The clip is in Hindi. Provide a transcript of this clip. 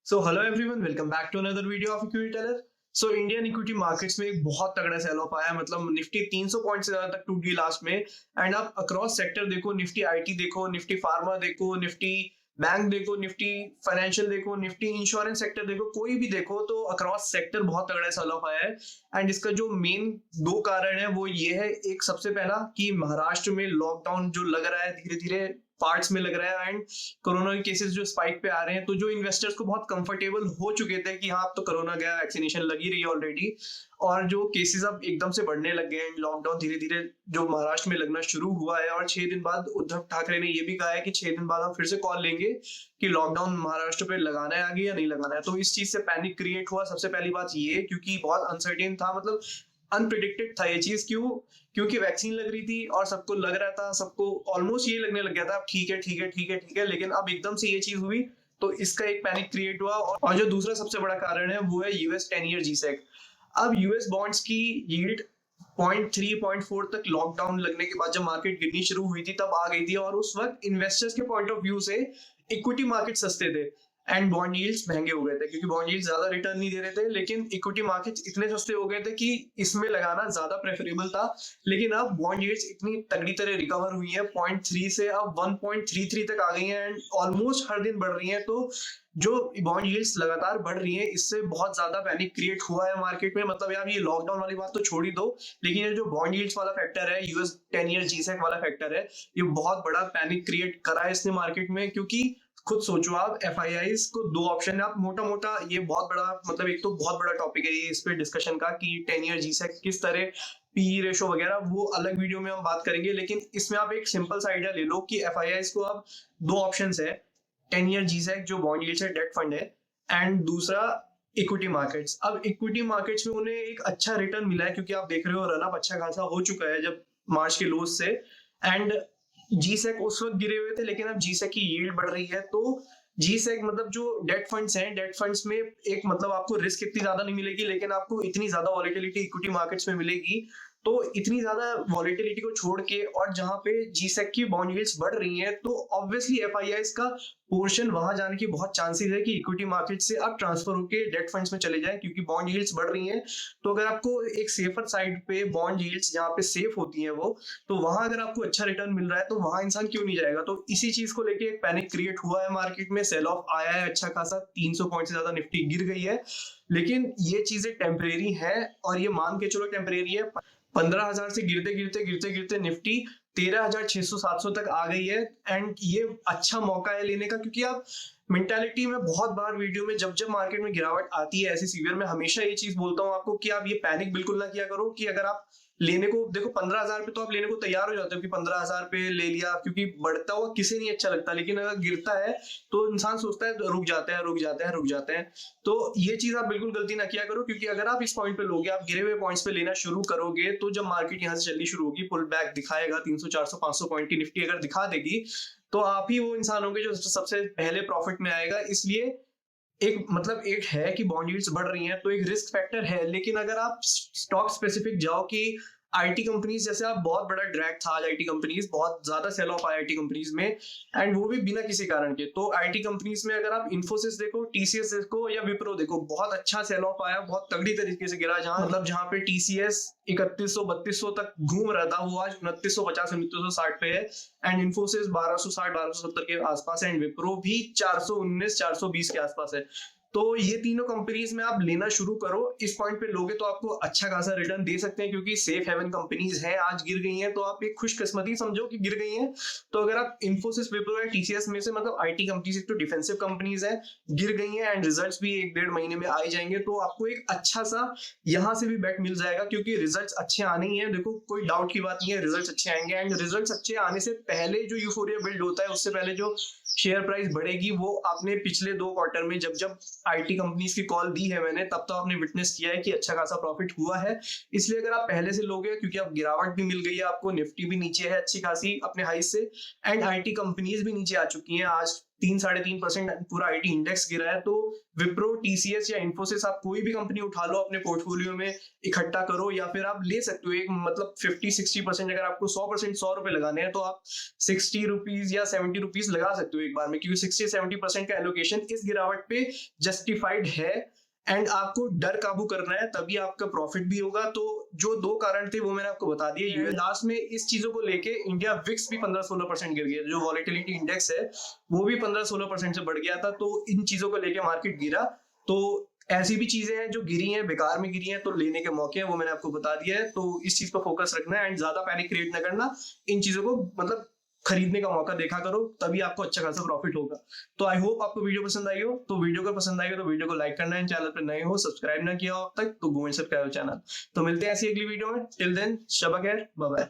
So hello everyone, welcome back to another video of equity teller. So Indian equity markets में एक बहुत तगड़ा सेल ऑफ आया, मतलब निफ्टी 300 पॉइंट से ज्यादा तक टूट गई लास्ट में। एंड आप अक्रॉस सेक्टर देखो, निफ्टी आईटी देखो, निफ्टी फार्मा देखो, निफ्टी बैंक देखो, निफ्टी फाइनेंशियल देखो, निफ्टी इंश्योरेंस सेक्टर देखो, कोई भी देखो तो अक्रॉस सेक्टर बहुत तगड़ा सेल ऑफ आया है। एंड इसका जो मेन दो कारण है वो ये है, एक सबसे पहला कि महाराष्ट्र में लॉकडाउन जो लग रहा है धीरे धीरे पार्ट्स में लग रहा है, एंड कोरोना के केसेस जो स्पाइक पे आ रहे हैं, तो जो इन्वेस्टर्स को बहुत कंफर्टेबल हो चुके थे कि हाँ अब तो कोरोना गया, वैक्सीनेशन लगी रही है ऑलरेडी, और जो केसेस अब एकदम से बढ़ने लग गए हैं, लॉकडाउन धीरे धीरे जो महाराष्ट्र में लगना शुरू हुआ है। और 6 दिन बाद उद्धव ठाकरे ने ये भी कहा है कि 6 दिन बाद हम फिर से कॉल लेंगे कि लॉकडाउन महाराष्ट्र पे लगाना है आगे या नहीं लगाना है। तो इस चीज से पैनिक क्रिएट हुआ। सबसे पहली बात ये, क्योंकि बहुत अनसर्टेन था, मतलब अनप्रिडिक्टेड था ये चीज। क्यों? क्योंकि वैक्सीन लग रही थी और सबको लग रहा था, सबको ऑलमोस्ट ये लगने लग गया था ठीक है ठीक है ठीक है ठीक है, लेकिन अब एकदम से ये चीज हुई तो इसका एक पैनिक क्रिएट हुआ। और जो दूसरा सबसे बड़ा कारण है वो है यूएस 10 ईयर जीसेक। अब यूएस बॉन्ड्स की यील्ड 0.3 0.4 तक लॉकडाउन लगने के बाद जब मार्केट गिरनी शुरू हुई थी तब आ गई थी, और उस वक्त इन्वेस्टर्स के पॉइंट ऑफ व्यू से इक्विटी मार्केट सस्ते थे एंड बॉन्ड यील्ड्स महंगे हो गए थे, क्योंकि बॉन्ड यील्ड्स ज्यादा रिटर्न नहीं दे रहे थे, लेकिन इक्विटी मार्केट्स इतने सस्ते हो गए थे कि इसमें लगाना ज्यादा प्रेफरेबल था। लेकिन अब बॉन्ड यील्ड्स इतनी तगड़ी तरह रिकवर हुई है, 0.3 से अब 1.33 तक आ गई है एंड ऑलमोस्ट हर दिन बढ़ रही है। तो जो बॉन्ड यील्ड्स लगातार बढ़ रही है, इससे बहुत ज्यादा पैनिक क्रिएट हुआ है मार्केट में। मतलब यार ये लॉकडाउन वाली बात तो छोड़ ही दो, लेकिन ये जो बॉन्ड यील्ड्स वाला फैक्टर है, यूएस 10 ईयर जीसेक वाला फैक्टर है, ये बहुत बड़ा पैनिक क्रिएट करा है इसने मार्केट में। क्योंकि खुद सोचो आप, एफआईआईज को दो ऑप्शन है, आप मोटा मोटा ये बहुत बड़ा, मतलब एक तो बहुत बड़ा टॉपिक है ये इस पे डिस्कशन का कि 10 ईयर जीसेक किस तरह पी रेशो वगैरह, वो अलग वीडियो में हम बात करेंगे। लेकिन इसमें आप एक सिंपल सा आइडिया ले लो कि एफआईआईज को अब दो ऑप्शंस है, 10 ईयर जीसेक जो बॉन्ड यील्ड से डेट फंड है, एंड दूसरा इक्विटी मार्केट्स। अब इक्विटी मार्केट्स में उन्हें एक अच्छा रिटर्न मिला है, क्योंकि आप देख रहे हो रन अप अच्छा खासा हो चुका है जब मार्च के लोज से। एंड जीसेक उस वक्त गिरे हुए थे, लेकिन अब जीसेक की यील्ड बढ़ रही है। तो जीसेक मतलब जो डेट फंड्स हैं, डेट फंड्स में एक मतलब आपको रिस्क इतनी ज्यादा नहीं मिलेगी, लेकिन आपको इतनी ज्यादा वॉलेटिलिटी इक्विटी मार्केट्स में मिलेगी। तो इतनी ज्यादा वॉलेटिलिटी को छोड़ के, और जहां पे जीसेक की बॉन्ड यील्ड्स बढ़ रही हैं, तो ऑब्वियसली एफआईआईज का पोर्शन वहां जाने की बहुत चांसेस है कि इक्विटी मार्केट से आप ट्रांसफर होके डेट फंड्स में चले जाएं, क्योंकि बॉन्ड यील्ड्स बढ़ रही हैं। तो अगर आपको एक सेफर साइड पे बॉन्ड यील्ड्स जहां पे सेफ होती हैं वो, तो वहां अगर आपको अच्छा रिटर्न मिल रहा है तो वहां इंसान क्यों नहीं जाएगा। तो इसी चीज को लेके एक पैनिक क्रिएट हुआ है मार्केट में, सेल ऑफ आया है अच्छा खासा, 300 पॉइंट से ज्यादा निफ्टी गिर गई है। लेकिन ये चीजें टेम्परेरी है, और ये मान के चलो टेम्परेरी है। 15,000 से गिरते गिरते गिरते गिरते निफ्टी 13,600-700 तक आ गई है। एंड ये अच्छा मौका है लेने का, क्योंकि आप मेंटालिटी में बहुत बार वीडियो में जब जब मार्केट में गिरावट आती है ऐसी सीवियर, में हमेशा ये चीज बोलता हूँ आपको कि आप ये पैनिक बिल्कुल ना किया करो। कि अगर आप लेने को देखो 15,000 पे, तो आप लेने को तैयार हो जाते हो कि 15,000 पे ले लिया, क्योंकि बढ़ता हुआ किसी नहीं अच्छा लगता। लेकिन अगर गिरता है तो इंसान सोचता है रुक जाते हैं रुक जाते हैं रुक जाते हैं। तो ये चीज आप बिल्कुल गलती ना किया करो, क्योंकि अगर आप इस पॉइंट पे लोगे, आप गिरे हुए पॉइंट्स पे लेना शुरू करोगे, तो जब मार्केट यहाँ से चलनी शुरू होगी, पुल बैक दिखाएगा 300 400 500 पॉइंट की निफ्टी अगर दिखा देगी, तो आप ही वो इंसान होंगे जो सबसे पहले प्रॉफिट में आएगा। इसलिए एक मतलब एक है कि बॉन्ड यील्ड्स बढ़ रही हैं तो एक रिस्क फैक्टर है। लेकिन अगर आप स्टॉक स्पेसिफिक जाओ कि आईटी कंपनीज, जैसे आप बहुत बड़ा ड्रैग था आज आईटी कंपनीज, बहुत ज्यादा सेल ऑफ आया आईटी कंपनीज में, एंड वो भी बिना किसी कारण के। तो आईटी कंपनीज में अगर आप इन्फोसिस देखो, टीसीएस देखो या विप्रो देखो, बहुत अच्छा सेल ऑफ आया, बहुत तगड़ी तरीके से गिरा। जहां मतलब जहां पे टीसीएस 3100-3200 तक घूम रहा था, वो आज 2950 2960 पे है। एंड इन्फोसिस 1260 1270 के आसपास है, एंड विप्रो भी 419 420 के आसपास है। तो ये तीनों कंपनीज में आप लेना शुरू करो। इस पॉइंट पे लोगे तो आपको अच्छा खासा रिटर्न दे सकते हैं, क्योंकि सेफ हेवन कंपनीज हैं। आज गिर गई हैं तो आप एक खुशकिस्मती समझो कि गिर गई हैं। तो अगर आप इन्फोसिस, विप्रो या टीसीएस में से, मतलब आईटी कंपनीज एक तो डिफेंसिव कंपनीज है, गिर गई हैं एंड रिजल्ट्स भी 1-1.5 महीने में आ जाएंगे, तो आपको एक अच्छा सा यहाँ से भी बेट मिल जाएगा, क्योंकि रिजल्ट्स अच्छे आने ही है। देखो कोई डाउट की बात नहीं है, रिजल्ट्स अच्छे आएंगे। एंड रिजल्ट्स अच्छे आने से पहले जो यूफोरिया बिल्ड होता है, उससे पहले जो शेयर प्राइस बढ़ेगी, वो आपने पिछले 2 क्वार्टर में जब जब आईटी कंपनीज की कॉल दी है मैंने, तब तो आपने विटनेस किया है कि अच्छा खासा प्रॉफिट हुआ है। इसलिए अगर आप पहले से लोगे, क्योंकि अब गिरावट भी मिल गई है आपको, निफ्टी भी नीचे है अच्छी खासी अपने हाई से, एंड आईटी कंपनीज भी नीचे आ चुकी हैं। आज 3-3.5% पूरा आईटी इंडेक्स गिरा है। तो विप्रो, टीसीएस या इन्फोसिस, आप कोई भी कंपनी उठा लो अपने पोर्टफोलियो में इकट्ठा करो, या फिर आप ले सकते हो एक मतलब 50-60%। अगर आपको 100% ₹100 लगाने हैं तो आप ₹60 या ₹70 लगा सकते हो एक बार में, क्योंकि 60-70% का एलोकेशन इस गिरावट पे जस्टिफाइड है। एंड आपको डर काबू करना है, तभी आपका प्रॉफिट भी होगा। तो जो 2 कारण थे वो मैंने आपको बता दिए। लास्ट में इस चीजों को लेके इंडिया विक्स भी 15-16% गिर गया, जो वॉलेटिलिटी इंडेक्स है वो भी 15-16% से बढ़ गया था। तो इन चीजों को लेके मार्केट गिरा। तो ऐसी भी चीजें हैं जो गिरी हैं, बेकार में गिरी हैं, तो लेने के मौके हैं, वो मैंने आपको बता दिया है। तो इस चीज पर फोकस रखना है एंड ज्यादा पैनिक क्रिएट ना करना। इन चीजों को मतलब खरीदने का मौका देखा करो, तभी आपको अच्छा खासा प्रॉफिट होगा। तो आई होप आपको वीडियो पसंद आई हो। तो वीडियो को पसंद आई हो तो वीडियो को लाइक करना है, चैनल पर नए हो सब्सक्राइब ना किया हो अब तक तो गो एंड सब्सक्राइब चैनल। तो मिलते हैं ऐसी अगली वीडियो में। टिल देन शब खैर, बाय बाय।